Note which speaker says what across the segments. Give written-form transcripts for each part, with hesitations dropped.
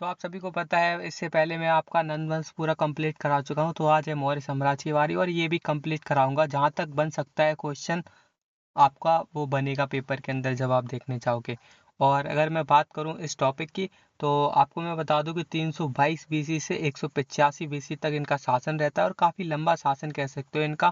Speaker 1: तो आप सभी को पता है, इससे पहले मैं आपका नंद वंश पूरा कंप्लीट करा चुका हूँ। तो आज है मौर्य साम्राज्य की बारी और ये भी कंप्लीट कराऊंगा। जहाँ तक बन सकता है क्वेश्चन आपका वो बनेगा पेपर के अंदर जब आप देखने चाहोगे। और अगर मैं बात करूं इस टॉपिक की, तो आपको मैं बता दूं कि 322 बीसी से 185 बीसी तक इनका शासन रहता है और काफ़ी लंबा शासन कह सकते हो इनका।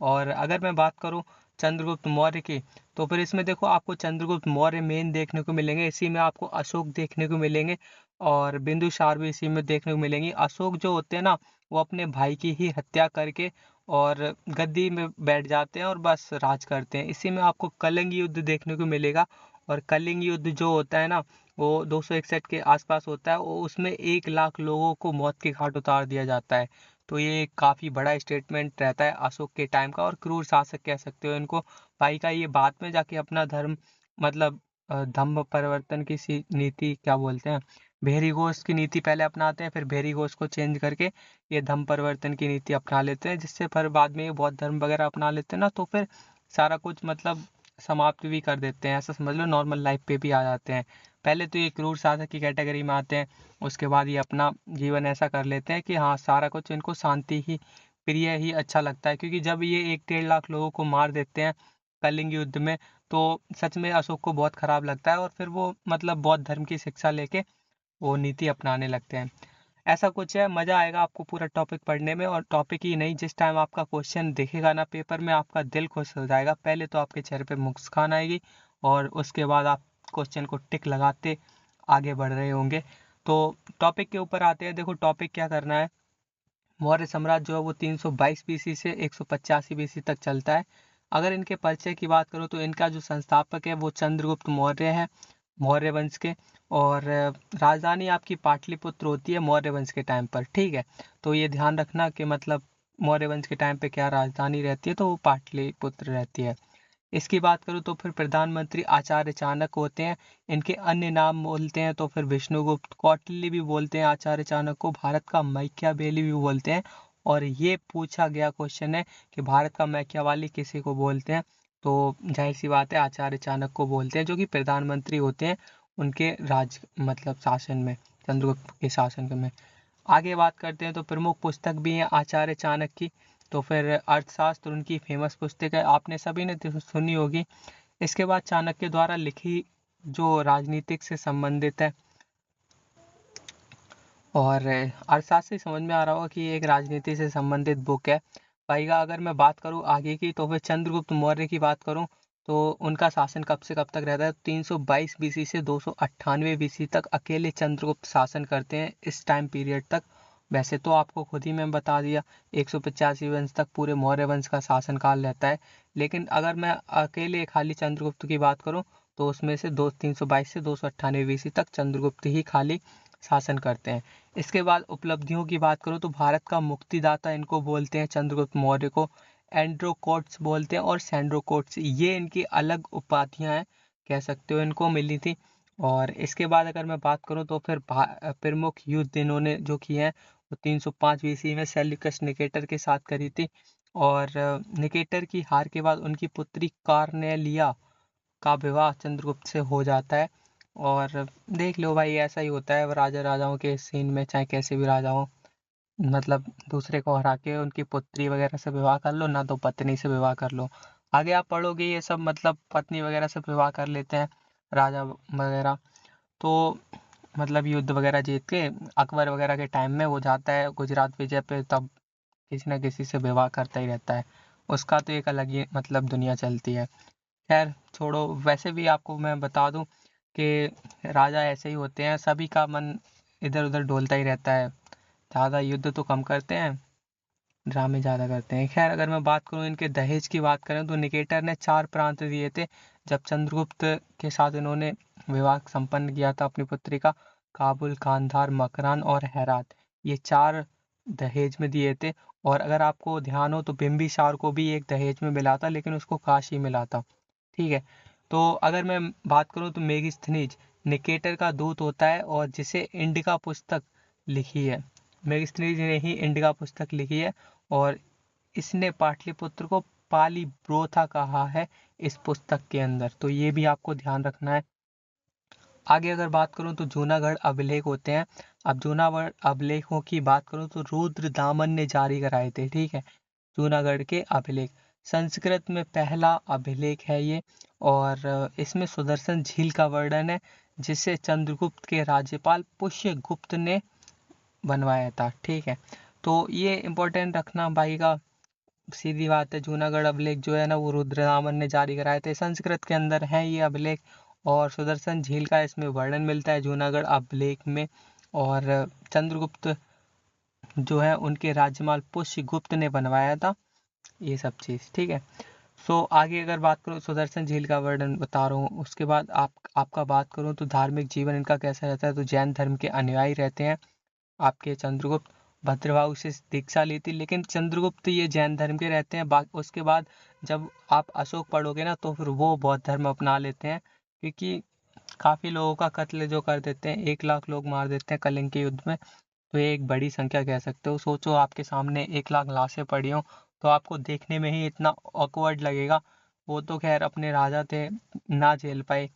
Speaker 1: और अगर मैं बात करूं चंद्रगुप्त मौर्य की, तो फिर इसमें देखो आपको चंद्रगुप्त मौर्य मेन देखने को मिलेंगे, इसी में आपको अशोक देखने को मिलेंगे और बिंदुसार भी इसी में देखने को मिलेंगी। अशोक जो होते हैं ना, वो अपने भाई की ही हत्या करके और गद्दी में बैठ जाते हैं और बस राज करते हैं। इसी में आपको कलिंग युद्ध देखने को मिलेगा। और कलिंग युद्ध जो होता है ना, वो 261 के आसपास होता है। वो उसमें 1 लाख लोगों को मौत के घाट उतार दिया जाता है। तो ये काफ़ी बड़ा स्टेटमेंट रहता है अशोक के टाइम का और क्रूर शासक कह सकते हो इनको। भाई का ये बाद में जाके अपना धर्म मतलब धम्म परिवर्तन की नीति क्या बोलते हैं, भेरी घोष की नीति पहले अपनाते हैं, फिर भेरी घोष को चेंज करके ये धर्म परिवर्तन की नीति अपना लेते हैं, जिससे फिर बाद में ये बौद्ध धर्म वगैरह अपना लेते हैं ना, तो फिर सारा कुछ मतलब समाप्त भी कर देते हैं। ऐसा समझ लो नॉर्मल लाइफ पे भी आ जाते हैं। पहले तो ये क्रूर शासक की कैटेगरी में आते हैं, उसके बाद ये अपना जीवन ऐसा कर लेते हैं कि हाँ सारा कुछ इनको शांति ही प्रिय ही अच्छा लगता है। क्योंकि जब ये 1-1.5 लाख लोगों को मार देते हैं कलिंग युद्ध में, तो सच में अशोक को बहुत खराब लगता है और फिर वो मतलब बौद्ध धर्म की शिक्षा लेके वो नीति अपनाने लगते हैं। ऐसा कुछ है, मज़ा आएगा आपको पूरा टॉपिक पढ़ने में। और टॉपिक ही नहीं, जिस टाइम आपका क्वेश्चन दिखेगा ना पेपर में, आपका दिल खुश हो जाएगा। पहले तो आपके चेहरे पे मुस्कान आएगी और उसके बाद आप क्वेश्चन को टिक लगाते आगे बढ़ रहे होंगे। तो टॉपिक के ऊपर आते हैं। देखो टॉपिक क्या करना है, मौर्य साम्राज्य जो है वो 322 बीसी से 185 बीसी तक चलता है। अगर इनके परिचय की बात करूँ तो इनका जो संस्थापक है वो चंद्रगुप्त मौर्य है, मौर्य वंश के। और राजधानी आपकी पाटलिपुत्र होती है मौर्य वंश के टाइम पर, ठीक है। तो ये ध्यान रखना कि मतलब मौर्य वंश के टाइम पे क्या राजधानी रहती है, तो वो पाटलिपुत्र रहती है। इसकी बात करूँ तो फिर प्रधानमंत्री आचार्य चाणक्य होते हैं। इनके अन्य नाम बोलते हैं तो फिर विष्णुगुप्त, कौटिल्य भी बोलते हैं आचार्य चाणक्य को, भारत का मैकियावेली भी बोलते हैं। और ये पूछा गया क्वेश्चन है कि भारत का मैकियावेली किसी को बोलते हैं, तो जाहिर सी बात है आचार्य चाणक्य को बोलते हैं, जो कि प्रधानमंत्री होते हैं उनके राज मतलब शासन में, चंद्रगुप्त के शासन में। आगे बात करते हैं तो प्रमुख पुस्तक भी है आचार्य चाणक्य की। तो फिर अर्थशास्त्र उनकी फेमस पुस्तक है, आपने सभी ने तो सुनी होगी। इसके बाद चाणक्य द्वारा लिखी जो राजनीतिक से संबंधित है, और अर्थशास्त्र से समझ में आ रहा होगा कि ये एक राजनीति से संबंधित बुक है। भाई का अगर मैं बात करूँ आगे की, तो फिर चंद्रगुप्त मौर्य की बात करूँ तो उनका शासन कब से कब तक रहता है, 322 बीसी से 298 बीसी तक अकेले चंद्रगुप्त शासन करते हैं इस टाइम पीरियड तक। वैसे तो आपको खुद ही मैं बता दिया 185 वंश तक पूरे मौर्य वंश का शासनकाल रहता है। लेकिन अगर मैं अकेले खाली चंद्रगुप्त की बात करूं, तो उसमें से 322 से 298 बीसी तक चंद्रगुप्त ही खाली शासन करते हैं। इसके बाद उपलब्धियों की बात करूं तो भारत का मुक्तिदाता इनको बोलते हैं चंद्रगुप्त मौर्य को, एंड्रोकोट्स बोलते हैं और सैंड्रोकोट्स, ये इनकी अलग उपाधियां हैं कह सकते हो, इनको मिली थी। और इसके बाद अगर मैं बात करूं तो फिर प्रमुख युद्ध इन्होंने जो किए हैं वो 305 बीसी में सेल्यूकस निकेटर के साथ करी थी। और निकेटर की हार के बाद उनकी पुत्री कार्नेलिया का विवाह चंद्रगुप्त से हो जाता है। और देख लो भाई, ऐसा ही होता है राजा राजाओं के सीन में, चाहे कैसे भी राजा हो, मतलब दूसरे को हरा के उनकी पुत्री वगैरह से विवाह कर लो ना, तो पत्नी से विवाह कर लो। आगे आप पढ़ोगे ये सब, मतलब पत्नी वगैरह से विवाह कर लेते हैं राजा वगैरह। तो मतलब युद्ध वगैरह जीत के अकबर वगैरह के टाइम में वो जाता है गुजरात विजय पे, तब किसी न किसी से विवाह करता ही रहता है। उसका तो एक अलग ही मतलब दुनिया चलती है। खैर छोड़ो, वैसे भी आपको मैं बता दूं कि राजा ऐसे ही होते हैं, सभी का मन इधर उधर डोलता ही रहता है। ज़्यादा युद्ध तो कम करते हैं, ड्रामे ज़्यादा करते हैं। खैर अगर मैं बात करूं इनके दहेज की बात करें, तो निकेटर ने 4 प्रांत दिए थे जब चंद्रगुप्त के साथ इन्होंने विवाह संपन्न किया था अपनी पुत्री का। काबुल, कांधार, मकरान और हेरात, ये 4 दहेज में दिए थे। और अगर आपको ध्यान हो तो बिम्बिसार को भी एक दहेज में मिला था, लेकिन उसको काशी मिला था, ठीक है। तो अगर मैं बात करूं तो मेगिस्थनीज निकेटर का दूत होता है और जिसे इंडिका पुस्तक लिखी है, मेगिस्थनीज ने ही इंडिका पुस्तक लिखी है। और इसने पाटलिपुत्र को पाली ब्रोथा कहा है इस पुस्तक के अंदर, तो ये भी आपको ध्यान रखना है। आगे अगर बात करूँ तो जूनागढ़ अभिलेख होते हैं। अब जूनागढ़ अभिलेखों की बात करूँ तो रुद्र दामन ने जारी कराए थे, ठीक है। जूनागढ़ के अभिलेख संस्कृत में पहला अभिलेख है ये। और इसमें सुदर्शन झील का वर्णन है, जिसे चंद्रगुप्त के राज्यपाल पुष्यगुप्त ने बनवाया था, ठीक है। तो ये इम्पोर्टेंट रखना भाई का, सीधी बात है। जूनागढ़ अभिलेख जो है ना वो रुद्रदामन ने जारी कराए थे, संस्कृत के अंदर है ये अभिलेख। और सुदर्शन झील का इसमें वर्णन मिलता है जूनागढ़ अभिलेख में। और चंद्रगुप्त जो है उनके राज्यपाल पुष्यगुप्त ने बनवाया था ये सब चीज़, ठीक है। सो आगे अगर बात करूँ, सुदर्शन झील का वर्णन बता रहा हूँ। उसके बाद आपका बात करूँ तो धार्मिक जीवन इनका कैसा रहता है, तो जैन धर्म के अनुयायी रहते हैं आपके चंद्रगुप्त। भद्रभाव से दीक्षा ली थी, लेकिन चंद्रगुप्त ये जैन धर्म के रहते हैं। उसके बाद जब आप अशोक पढ़ोगे ना तो फिर वो बौद्ध धर्म अपना लेते हैं, क्योंकि काफ़ी लोगों का कत्ल जो कर देते हैं, 1 लाख लोग मार देते हैं कलिंग के युद्ध में। तो ये एक बड़ी संख्या कह सकते हो। सोचो आपके सामने 1 लाख लाशें पड़ी हों, तो आपको देखने में ही इतना ऑकवर्ड लगेगा। वो तो खैर अपने राजा थे, ना झेल पाए।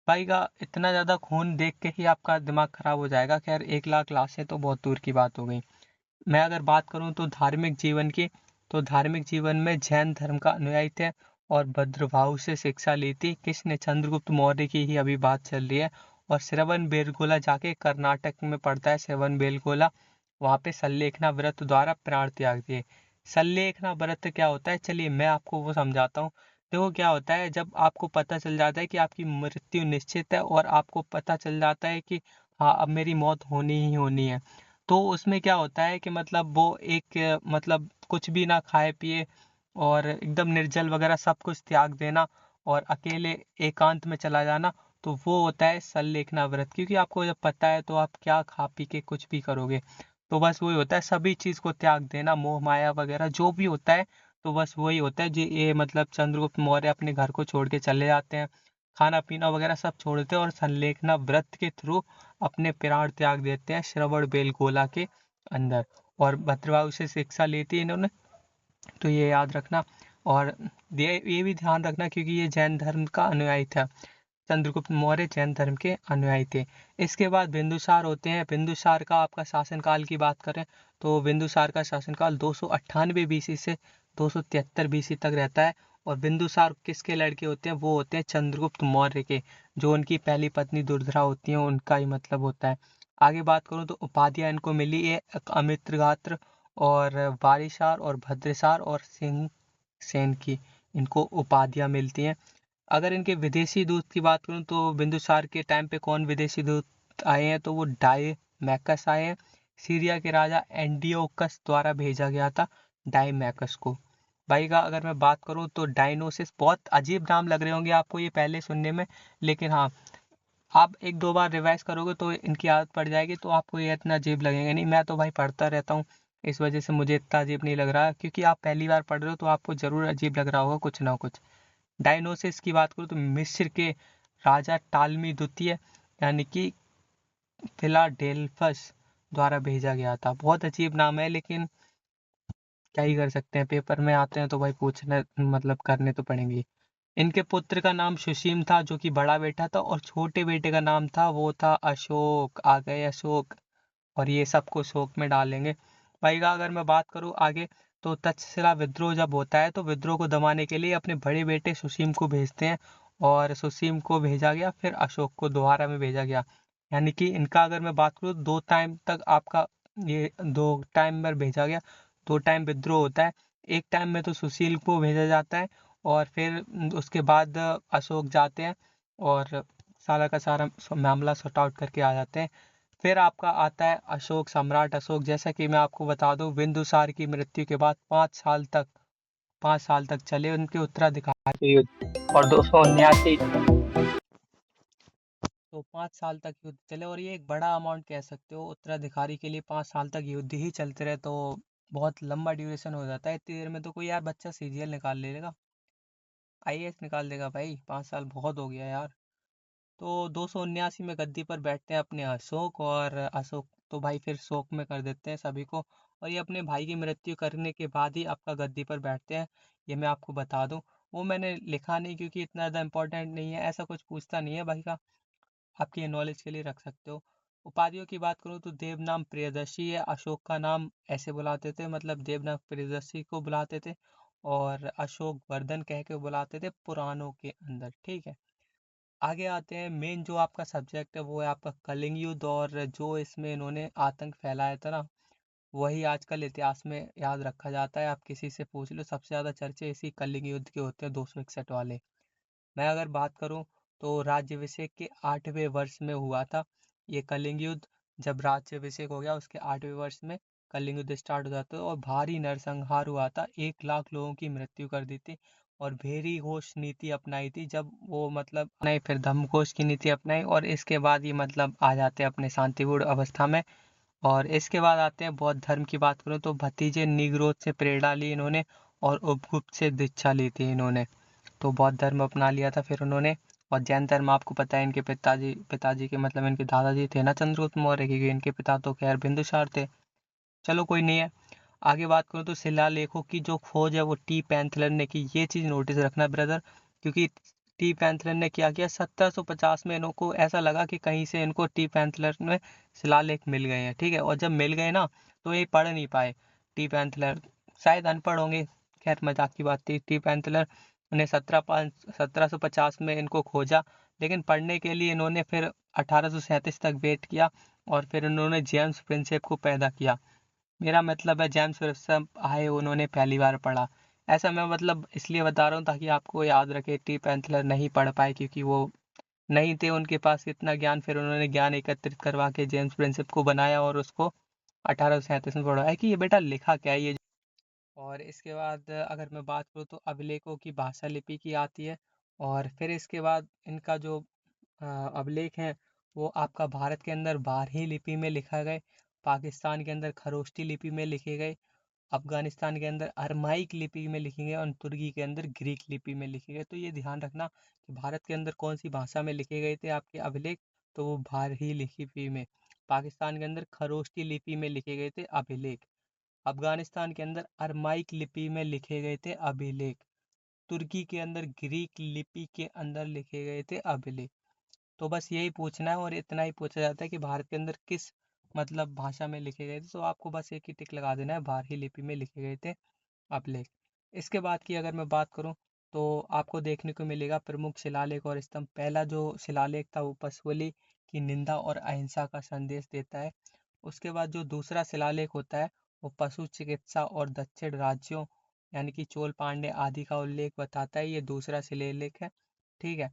Speaker 1: भाई का इतना ज़्यादा खून देख के ही आपका दिमाग खराब हो जाएगा। खैर 1 लाख लाशें तो बहुत दूर की बात हो गई। मैं अगर बात करूं तो धार्मिक जीवन की, तो धार्मिक जीवन में जैन धर्म का अनुयायी थे और भद्रभाव से शिक्षा ली थी। किसने? चंद्रगुप्त मौर्य की ही अभी बात चल रही है। और श्रवण बेलगोला जाके कर्नाटक में पड़ता है श्रवण बेलगोला, वहाँ पे सल्लेखना व्रत द्वारा प्राण त्याग दिए। सल्लेखना व्रत क्या होता है, चलिए मैं आपको वो समझाता हूँ। देखो क्या होता है, जब आपको पता चल जाता है कि आपकी मृत्यु निश्चित है और आपको पता चल जाता है कि हाँ अब मेरी मौत होनी ही होनी है, तो उसमें क्या होता है कि मतलब वो एक मतलब कुछ भी ना खाए पिए और एकदम निर्जल वगैरह सब कुछ त्याग देना और अकेले एकांत में चला जाना, तो वो होता है सल्लेखना व्रत। क्योंकि आपको जब पता है तो आप क्या खा पी के कुछ भी करोगे, तो बस वही होता है, सभी चीज़ को त्याग देना, मोह माया वगैरह जो भी होता है। तो बस वही होता है जी, ये मतलब चंद्रगुप्त मौर्य अपने घर को छोड़ के चले जाते हैं, खाना पीना वगैरह सब छोड़ देते हैं और सल्लेखना व्रत के थ्रू अपने प्राण त्याग देते हैं श्रवण बेलगोला के अंदर। और भद्रवाहु से शिक्षा ली थी इन्होंने, तो ये याद रखना। और ये भी ध्यान रखना क्योंकि ये जैन धर्म का अनुयायी था। चंद्रगुप्त मौर्य जैन धर्म के अनुयायी थे। इसके बाद बिंदुसार होते हैं। बिंदुसार का आपका शासनकाल की बात करें तो बिंदुसार का शासनकाल 298 बीसी से 273 बीसी तक रहता है। और बिंदुसार किसके लड़के होते हैं? वो होते हैं चंद्रगुप्त मौर्य के, जो उनकी पहली पत्नी दुर्धरा होती है उनका ही मतलब होता है। आगे बात करूँ तो उपाधियाँ इनको मिली है, अमित्रगात्र और वारिसार और भद्रसार और सिंह सेन की इनको उपाधियाँ मिलती हैं। अगर इनके विदेशी दूत की बात करूं तो बिंदुसार के टाइम पे कौन विदेशी दूत आए हैं, तो वो डायमैकस आए हैं। सीरिया के राजा एंटियोकस द्वारा भेजा गया था डायमैकस को। भाई का अगर मैं बात करूं तो डायनोसिस, बहुत अजीब नाम लग रहे होंगे आपको ये पहले सुनने में, लेकिन हाँ आप 1-2 बार रिवाइज करोगे तो इनकी आदत पड़ जाएगी, तो आपको ये इतना अजीब लगेगा नहीं। मैं तो भाई पढ़ता रहता हूँ, इस वजह से मुझे इतना अजीब नहीं लग रहा, क्योंकि आप पहली बार पढ़ रहे हो तो आपको ज़रूर अजीब लग रहा होगा कुछ ना कुछ। डायनोसिस की बात करूँ तो मिस्र के राजा टालमी द्वितीय यानी कि फिलाडेल्फस द्वारा भेजा गया था। बहुत अजीब नाम है, लेकिन क्या ही कर सकते हैं, पेपर में आते हैं तो भाई पूछने मतलब करने तो पड़ेंगे। इनके पुत्र का नाम सुसीम था जो कि बड़ा बेटा था, और छोटे बेटे का नाम था वो था अशोक। आ गए अशोक, और ये सबको शोक में डालेंगे। भाई का अगर मैं बात करूँ आगे, तो तक्षशिला विद्रोह जब होता है तो विद्रोह को दबाने के लिए अपने बड़े बेटे सुसीम को भेजते हैं, और सुसीम को भेजा गया, फिर अशोक को दोबारा में भेजा गया। यानी कि इनका अगर मैं बात करूँ 2 टाइम तक आपका ये 2 टाइम पर भेजा गया, 2 टाइम विद्रोह होता है। एक टाइम में तो सुशील को भेजा जाता है और फिर उसके बाद अशोक जाते हैं और सारा का सारा मामला सॉर्ट आउट करके आ जाते हैं। फिर आपका आता है अशोक, सम्राट अशोक। जैसा कि मैं आपको बता दूं, बिंदुसार की मृत्यु के बाद 5 साल तक चले उनके उत्तराधिकारी के युद्ध, और 279, तो 5 साल तक युद्ध चले। और ये एक बड़ा अमाउंट कह सकते हो उत्तराधिकारी के लिए, 5 साल तक युद्ध ही चलते रहे तो बहुत लंबा ड्यूरेशन हो जाता है। इतनी देर में तो कोई यार बच्चा सीजीएल निकाल लेगा, आईएएस निकाल देगा भाई। 5 साल बहुत हो गया यार। तो 279 में गद्दी पर बैठते हैं अपने अशोक, और अशोक तो भाई फिर शोक में कर देते हैं सभी को, और ये अपने भाई की मृत्यु करने के बाद ही आपका गद्दी पर बैठते हैं। ये मैं आपको बता दूं, वो मैंने लिखा नहीं क्योंकि इतना ज़्यादा इम्पोर्टेंट नहीं है, ऐसा कुछ पूछता नहीं है भाई का। आपकी नॉलेज के लिए रख सकते हो। उपाधियों की बात करूँ तो देव नाम प्रियदर्शी है, अशोक का नाम ऐसे बुलाते थे, मतलब देवनाम प्रियदर्शी को बुलाते थे, और अशोक वर्धन कह के बुलाते थे पुराणों के अंदर। ठीक है, आगे आते हैं। मेन जो आपका सब्जेक्ट है वो है आपका कलिंग युद्ध, और जो इसमें इन्होंने आतंक फैलाया था ना, वही आजकल इतिहास में याद रखा जाता है। आप किसी से पूछ लो, सबसे ज़्यादा चर्चे इसी कलिंग युद्ध के होते हैं, 261 वाले। मैं अगर बात करूं तो राज्याभिषेक के 8वें वर्ष में हुआ था ये कलिंग युद्ध। जब राज्याभिषेक हो गया उसके 8वें वर्ष में कलिंग युद्ध स्टार्ट हो जाता है, और भारी नरसंहार हुआ था, 1 लाख लोगों की मृत्यु कर दी थी। और भेरी घोष नीति अपनाई थी, जब वो मतलब नहीं, फिर धम्मघोष की नीति अपनाई, और इसके बाद ये मतलब आ जाते हैं अपने शांतिपूर्ण अवस्था में। और इसके बाद आते हैं बौद्ध धर्म की बात करूँ तो भतीजे निग्रोध से प्रेरणा ली इन्होंने, और उपगुप्त से दीक्षा ली थी इन्होंने, तो बौद्ध धर्म अपना लिया था फिर उन्होंने। और जैन धर्म आपको पता है, इनके पिताजी पिताजी के मतलब इनके दादाजी थे ना चंद्रगुप्त मौर्य, क्योंकि इनके पिता तो खैर बिंदुसार थे। चलो कोई नहीं है। आगे बात करूँ तो शिलालेखों की जो खोज है वो टी पैंथलन ने की। ये चीज़ नोटिस रखना ब्रदर, क्योंकि टी पैंथलन ने क्या किया, 1750 में इनको ऐसा लगा कि कहीं से इनको टी पैंथलन में शिलालेख मिल गए हैं। ठीक है, और जब मिल गए ना तो ये पढ़ नहीं पाए। टी पैंथलन शायद अनपढ़ होंगे, खैर मजाक की बात थी। टी पैंथलन ने 1750 में इनको खोजा, लेकिन पढ़ने के लिए इन्होंने फिर 1837 तक वेट किया, और फिर इन्होंने जेम्स प्रिंसेप को पैदा किया। मेरा मतलब है जेम्स वेब आए, उन्होंने पहली बार पढ़ा। ऐसा मैं मतलब इसलिए बता रहा हूँ ताकि आपको याद रखे, टी पैंथलर नहीं पढ़ पाए क्योंकि वो नहीं थे उनके पास इतना ज्ञान। फिर उन्होंने ज्ञान एकत्रित करवा के जेम्स प्रिंसेप को बनाया, और उसको 1837 में पढ़ा है कि ये बेटा लिखा क्या है ये। और इसके बाद अगर मैं बात करूँ तो अभिलेखों की भाषा लिपि की आती है। और फिर इसके बाद इनका जो अभिलेख हैं वो आपका भारत के अंदर बारही लिपि में लिखा गए, पाकिस्तान के अंदर खरोष्टी लिपि में लिखे गए, अफगानिस्तान के अंदर अरमाइक लिपि में लिखे गए, और तुर्की के अंदर ग्रीक लिपि में लिखे गए। तो ये ध्यान रखना कि भारत के अंदर कौन सी भाषा में लिखे गए थे आपके अभिलेख, तो वो बारही लिपि में। पाकिस्तान के अंदर खरोष्टी लिपि में लिखे गए थे अभिलेख, अफगानिस्तान के अंदर अरमाइक लिपि में लिखे गए थे अभिलेख, तुर्की के अंदर ग्रीक लिपि के अंदर लिखे गए थे अभिलेख। तो बस यही पूछना है, और इतना ही पूछा जाता है कि भारत के अंदर किस मतलब भाषा में लिखे गए थे, तो आपको बस एक ही टिक लगा देना है, बारही लिपि में लिखे गए थे अभिलेख। इसके बाद की अगर मैं बात करूं तो आपको देखने को मिलेगा प्रमुख शिलालेख और स्तंभ। पहला जो शिलालेख था वो पशुबलि की निंदा और अहिंसा का संदेश देता है। उसके बाद जो दूसरा शिलालेख होता है वो पशु चिकित्सा और दक्षिण राज्यों यानी कि चोल पांड्य आदि का उल्लेख बताता है, ये दूसरा शिलालेख है। ठीक है,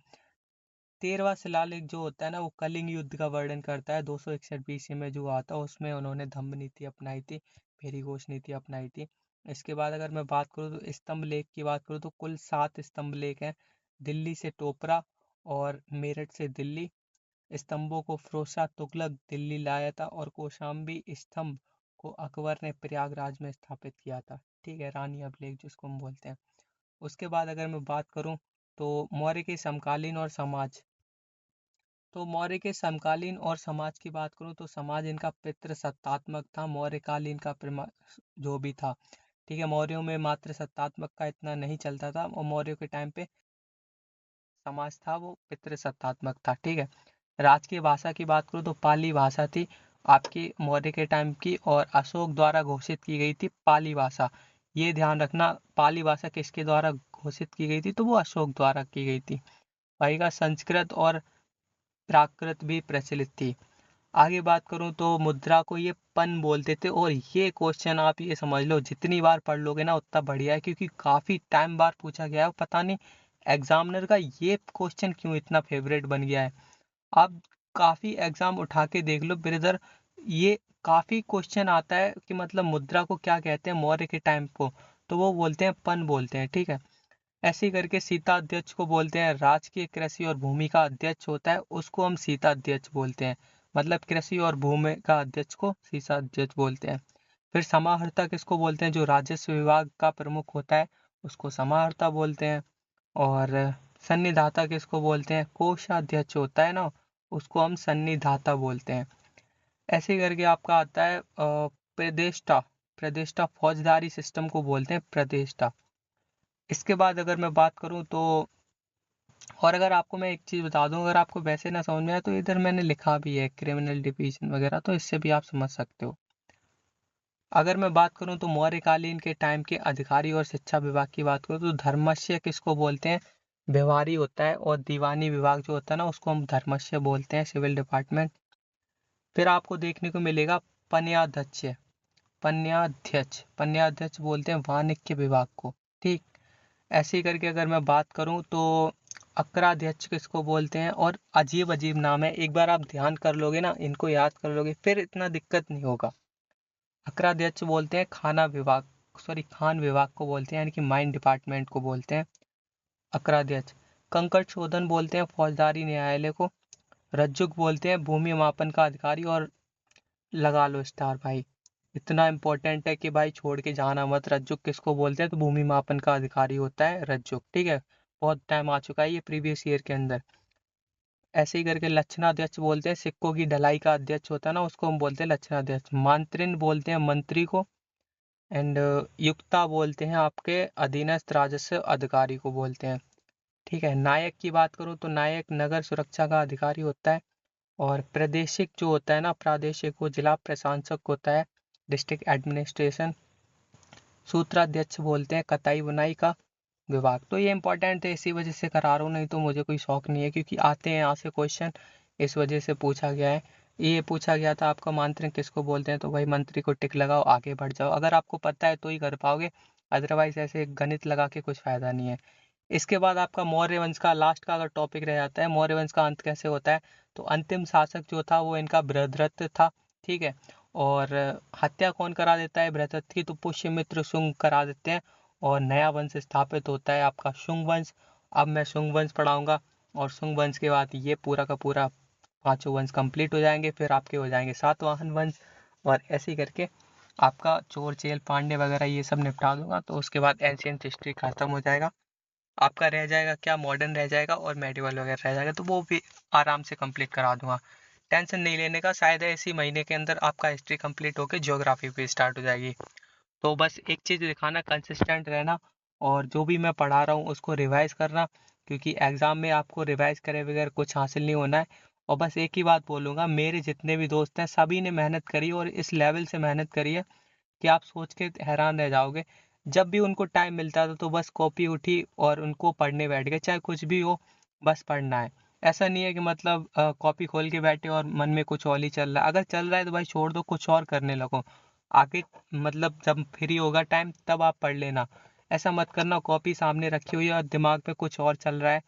Speaker 1: 13वां शिलालेख जो होता है ना वो कलिंग युद्ध का वर्णन करता है, 261 BC में जो आता है, उसमें उन्होंने धम्म नीति अपनाई थी, फेरी घोष नीति अपनाई थी। इसके बाद अगर मैं बात करूँ तो स्तंभ लेख की बात करूँ तो कुल 7 स्तंभ लेख हैं। दिल्ली से टोपरा और मेरठ से दिल्ली। स्तंभों को फिरोज शाह तुगलक दिल्ली लाया था, और कौशाम्बी स्तंभ को अकबर ने प्रयागराज में स्थापित किया था। ठीक है, रानी अभिलेख जिसको हम बोलते हैं। उसके बाद अगर मैं बात करूं तो मौर्य के समकालीन और समाज, तो मौर्य के समकालीन और समाज की बात करूं तो समाज इनका पितृ सत्तात्मक था, मौर्यकालीन का जो भी था। ठीक है, मौर्यों में मात्र सत्तात्मक का इतना नहीं चलता था, और मौर्यों के टाइम पे समाज था वो पितृ सत्तात्मक था। ठीक है, राजकीय भाषा की बात करूँ तो पाली भाषा थी आपकी मौर्य के टाइम की, और अशोक द्वारा घोषित की गई थी पाली भाषा। ये ध्यान रखना, पाली भाषा किसके द्वारा घोषित की गई थी, तो वो अशोक द्वारा की गई थी। वही का संस्कृत और प्राकृत भी प्रचलित थी। आगे बात करूं तो मुद्रा को ये पन बोलते थे, और ये क्वेश्चन आप ये समझ लो जितनी बार पढ़ लोगे ना उतना बढ़िया है, क्योंकि काफी टाइम बाद पूछा गया है। पता नहीं एग्जामिनर का ये क्वेश्चन क्यों इतना फेवरेट बन गया है। आप काफी एग्जाम उठा के देख लो ब्रदर, ये काफी क्वेश्चन आता है कि मतलब मुद्रा को क्या कहते हैं मौर्य के टाइम को, तो वो बोलते हैं पन बोलते हैं। ठीक है, ऐसे ही करके सीता अध्यक्ष को बोलते हैं। राजकीय कृषि और भूमि का अध्यक्ष होता है उसको हम सीता अध्यक्ष बोलते हैं, मतलब कृषि और भूमि का अध्यक्ष को सीता अध्यक्ष बोलते हैं। फिर समाहर्ता किसको बोलते हैं, जो राजस्व विभाग का प्रमुख होता है उसको समाहर्ता बोलते हैं। और सन्निधाता किसको बोलते हैं, कोषाध्यक्ष होता है ना उसको हम सन्निधाता बोलते हैं। ऐसे ही करके आपका आता है प्रदेष्टा। प्रदेष्टा फौजदारी सिस्टम को बोलते हैं प्रदेष्टा। इसके बाद अगर मैं बात करूं तो और अगर आपको मैं एक चीज़ बता दूं, अगर आपको वैसे ना समझ में आए तो इधर मैंने लिखा भी है क्रिमिनल डिवीजन वगैरह, तो इससे भी आप समझ सकते हो। अगर मैं बात करूं तो मौर्यकालीन के टाइम के अधिकारी और शिक्षा विभाग की बात करूं तो धर्मस्य किसको बोलते हैं, व्यवहारी होता है, और दीवानी विभाग जो होता है ना उसको हम धर्मस्य बोलते हैं, सिविल डिपार्टमेंट। फिर आपको देखने को मिलेगा पन्याध्यक्ष, पन्याध्यक्ष बोलते हैं वाणिज्य विभाग को। ठीक, ऐसे ही करके अगर मैं बात करूं तो अक्राध्यक्ष किसको बोलते हैं, और अजीब अजीब नाम है, एक बार आप ध्यान कर लोगे ना, इनको याद कर लोगे, फिर इतना दिक्कत नहीं होगा। अक्राध्यक्ष बोलते हैं खान विभाग को बोलते हैं, यानी कि माइन डिपार्टमेंट को बोलते हैं अक्राध्यक्ष। कंकड़ शोधन बोलते हैं फौजदारी न्यायालय को। रज्जुक बोलते हैं भूमि मापन का अधिकारी। और लगा लो स्टार भाई, इतना इंपॉर्टेंट है कि भाई छोड़ के जाना मत। रज्जुक किसको बोलते हैं, तो भूमि मापन का अधिकारी होता है रज्जुक। ठीक है, बहुत टाइम आ चुका है ये प्रीवियस ईयर के अंदर। ऐसे ही करके लक्षणाध्यक्ष बोलते हैं, सिक्कों की ढलाई का अध्यक्ष होता है ना उसको हम बोलते हैं लक्षणाध्यक्ष। मांत्रिन बोलते हैं मंत्री को। एंड युक्ता बोलते हैं आपके अधीनस्थ राजस्व अधिकारी को बोलते हैं। ठीक है, नायक की बात करूँ तो नायक नगर सुरक्षा का अधिकारी होता है। और प्रादेशिक जो होता है ना, प्रादेशिक वो जिला प्रशासक होता है, डिस्ट्रिक्ट एडमिनिस्ट्रेशन। सूत्राध्यक्ष बोलते हैं कताई बुनाई का विभाग। तो ये इंपॉर्टेंट है, इसी वजह से करा रहा हूँ, नहीं तो मुझे कोई शौक नहीं है, क्योंकि आते हैं यहाँ से क्वेश्चन, इस वजह से पूछा गया है। ये पूछा गया था आपका मांत्रिक किसको बोलते हैं, तो भाई मंत्री को टिक लगाओ, आगे बढ़ जाओ। अगर आपको पता है तो ही कर पाओगे, अदरवाइज ऐसे गणित लगा के कुछ फायदा नहीं है। इसके बाद आपका मौर्य वंश का लास्ट का अगर टॉपिक रह जाता है, मौर्य वंश का अंत कैसे होता है, तो अंतिम शासक जो था वो इनका बृहद्रथ था। ठीक है, और हत्या कौन करा देता है बृहद्रथ की, तो पुष्यमित्र शुंग करा देते हैं। और नया वंश स्थापित होता है आपका शुंग वंश। अब मैं शुंग वंश पढ़ाऊंगा, और शुंग वंश के बाद ये पूरा का पूरा पांचों वंश कंप्लीट हो जाएंगे, फिर आपके हो जाएंगे सातवाहन वंश। और ऐसे ही करके आपका चोर चेल पांडे वगैरह ये सब निपटा दूंगा, तो उसके बाद एंशियंट हिस्ट्री खत्म हो जाएगा। आपका रह जाएगा क्या, मॉडर्न रह जाएगा और मेडिवल वगैरह रह जाएगा, तो वो भी आराम से कंप्लीट करा दूंगा। टेंशन नहीं लेने का, शायद इसी महीने के अंदर आपका हिस्ट्री कंप्लीट होकर ज्योग्राफी भी स्टार्ट हो जाएगी। तो बस एक चीज़ दिखाना, कंसिस्टेंट रहना, और जो भी मैं पढ़ा रहा हूँ उसको रिवाइज करना, क्योंकि एग्जाम में आपको रिवाइज करे बगैर कुछ हासिल नहीं होना है। और बस एक ही बात बोलूँगा, मेरे जितने भी दोस्त हैं सभी ने मेहनत करी, और इस लेवल से मेहनत करी है कि आप सोच के हैरान रह जाओगे। जब भी उनको टाइम मिलता था तो बस कॉपी उठी और उनको पढ़ने बैठ गए, चाहे कुछ भी हो, बस पढ़ना है। ऐसा नहीं है कि मतलब कॉपी खोल के बैठे और मन में कुछ और ही चल रहा है। अगर चल रहा है तो भाई छोड़ दो, कुछ और करने लगो आगे। मतलब जब फ्री होगा टाइम तब आप पढ़ लेना, ऐसा मत करना कॉपी सामने रखी हुई है और दिमाग में कुछ और चल रहा है।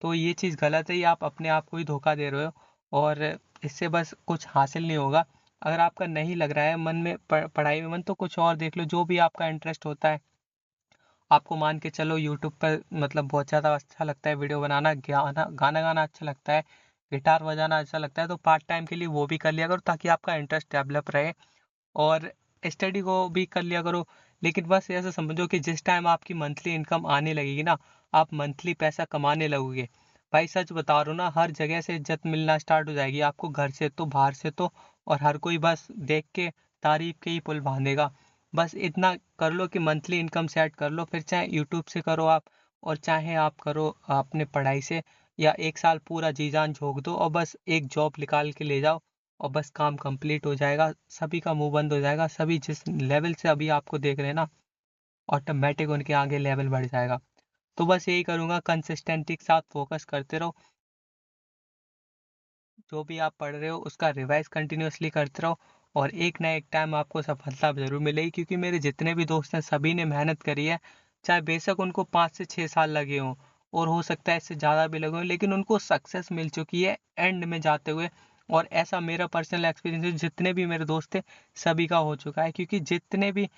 Speaker 1: तो ये चीज़ गलत है, ये आप अपने आप को ही धोखा दे रहे हो, और इससे बस कुछ हासिल नहीं होगा। अगर आपका नहीं लग रहा है मन में पढ़ाई में मन, तो कुछ और देख लो, जो भी आपका इंटरेस्ट होता है। आपको मान के चलो यूट्यूब पर मतलब बहुत ज़्यादा अच्छा लगता है वीडियो बनाना, गाना गाना अच्छा लगता है, गिटार बजाना अच्छा लगता है, तो पार्ट टाइम के लिए वो भी कर लिया करो, ताकि आपका इंटरेस्ट डेवलप रहे। और स्टडी को भी कर लिया करो। लेकिन बस ऐसा समझो कि जिस टाइम आपकी मंथली इनकम आने लगेगी ना, आप मंथली पैसा कमाने लगोगे, भाई सच बता रहा हूँ ना, हर जगह से इज्जत मिलना स्टार्ट हो जाएगी आपको, घर से तो बाहर से तो। और हर कोई बस देख के तारीफ के ही पुल बांधेगा। बस इतना कर लो कि मंथली इनकम सेट कर लो, फिर चाहे यूट्यूब से करो आप, और चाहे आप करो अपने पढ़ाई से, या एक साल पूरा जी जान झोंक दो और बस एक जॉब निकाल के ले जाओ, और बस काम कंप्लीट हो जाएगा, सभी का मुंह बंद हो जाएगा। सभी जिस लेवल से अभी आपको देख रहे हैं ना, ऑटोमेटिक उनके आगे लेवल बढ़ जाएगा। तो बस यही करूँगा, कंसिस्टेंटी के साथ फोकस करते रहो, जो भी आप पढ़ रहे हो उसका रिवाइज कंटिन्यूअसली करते रहो, और एक ना एक टाइम आपको सफलता जरूर मिलेगी। क्योंकि मेरे जितने भी दोस्त हैं सभी ने मेहनत करी है, चाहे बेशक उनको 5 से 6 साल लगे हों, और हो सकता है इससे ज़्यादा भी लगे हों, लेकिन उनको सक्सेस मिल चुकी है एंड में जाते हुए। और ऐसा मेरा पर्सनल एक्सपीरियंस है, जितने भी मेरे दोस्त थे सभी का हो चुका है। क्योंकि जितने भी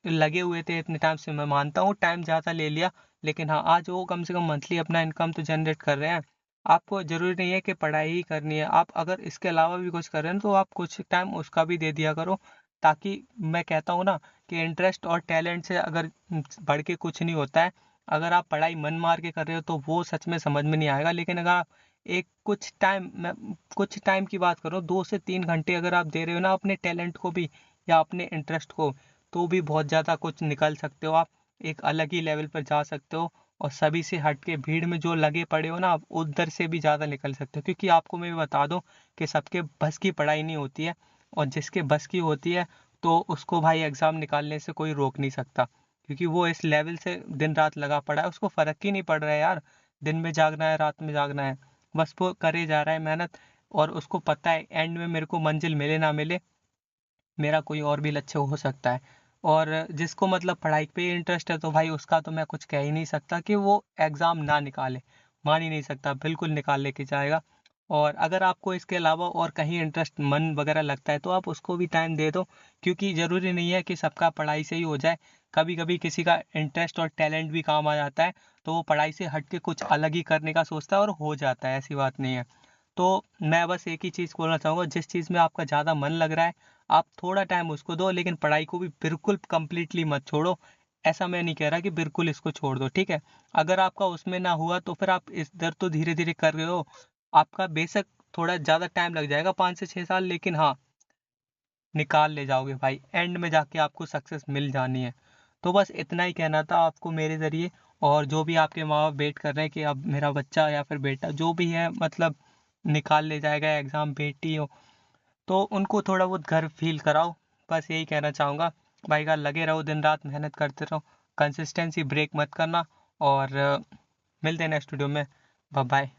Speaker 1: लगे हुए थे इतने टाइम से, मैं मानता हूँ टाइम ज़्यादा ले लिया, लेकिन हाँ आज वो कम से कम मंथली अपना इनकम तो जनरेट कर रहे हैं। आपको ज़रूरी नहीं है कि पढ़ाई ही करनी है, आप अगर इसके अलावा भी कुछ कर रहे हैं तो आप कुछ टाइम उसका भी दे दिया करो। ताकि मैं कहता हूँ ना कि इंटरेस्ट और टैलेंट से अगर बढ़ के कुछ नहीं होता है। अगर आप पढ़ाई मन मार के कर रहे हो तो वो सच में समझ में नहीं आएगा, लेकिन अगर आप एक कुछ टाइम, मैं कुछ टाइम की बात करूँ, 2 से 3 घंटे अगर आप दे रहे हो ना अपने टैलेंट को भी या अपने इंटरेस्ट को, तो भी बहुत ज़्यादा कुछ निकल सकते हो आप, एक अलग ही लेवल पर जा सकते हो। और सभी से हट के भीड़ में जो लगे पड़े हो ना, आप उधर से भी ज़्यादा निकल सकते हो। क्योंकि आपको मैं बता दूं कि सबके बस की पढ़ाई नहीं होती है, और जिसके बस की होती है तो उसको भाई एग्ज़ाम निकालने से कोई रोक नहीं सकता। क्योंकि वो इस लेवल से दिन रात लगा पड़ा है, उसको फ़र्क ही नहीं पड़ रहा है यार, दिन में जागना है रात में जागना है, बस वो करे जा रहा है मेहनत। और उसको पता है एंड में मेरे को मंजिल मिले ना मिले, मेरा कोई और भी लक्ष्य हो सकता है। और जिसको मतलब पढ़ाई पे इंटरेस्ट है तो भाई उसका तो मैं कुछ कह ही नहीं सकता कि वो एग्ज़ाम ना निकाले, मान ही नहीं सकता, बिल्कुल निकाल लेके जाएगा। और अगर आपको इसके अलावा और कहीं इंटरेस्ट मन वगैरह लगता है तो आप उसको भी टाइम दे दो, क्योंकि ज़रूरी नहीं है कि सबका पढ़ाई से ही हो जाए। कभी कभी किसी का इंटरेस्ट और टैलेंट भी काम आ जाता है, तो वो पढ़ाई से हट के कुछ अलग ही करने का सोचता है और हो जाता है, ऐसी बात नहीं है। तो मैं बस एक ही चीज़ बोलना चाहूँगा, जिस चीज़ में आपका ज़्यादा मन लग रहा है आप थोड़ा टाइम उसको दो, लेकिन पढ़ाई को भी बिल्कुल कंप्लीटली मत छोड़ो। ऐसा मैं नहीं कह रहा कि बिल्कुल इसको छोड़ दो, ठीक है। अगर आपका उसमें ना हुआ तो फिर आप इधर तो धीरे धीरे कर रहे हो, आपका बेशक थोड़ा ज़्यादा टाइम लग जाएगा, 5 से 6 साल, लेकिन हाँ, निकाल ले जाओगे भाई, एंड में जाके आपको सक्सेस मिल जानी है। तो बस इतना ही कहना था आपको मेरे ज़रिए। और जो भी आपके माँ बाप वेट कर रहे हैं कि अब मेरा बच्चा या फिर बेटा जो भी है मतलब निकाल ले जाएगा एग्ज़ाम, बेटी हो, तो उनको थोड़ा बहुत गर्व फील कराओ। बस यही कहना चाहूँगा। भाई का लगे रहो, दिन रात मेहनत करते रहो, कंसिस्टेंसी ब्रेक मत करना। और मिलते हैं नेक्स्ट वीडियो में। Bye bye.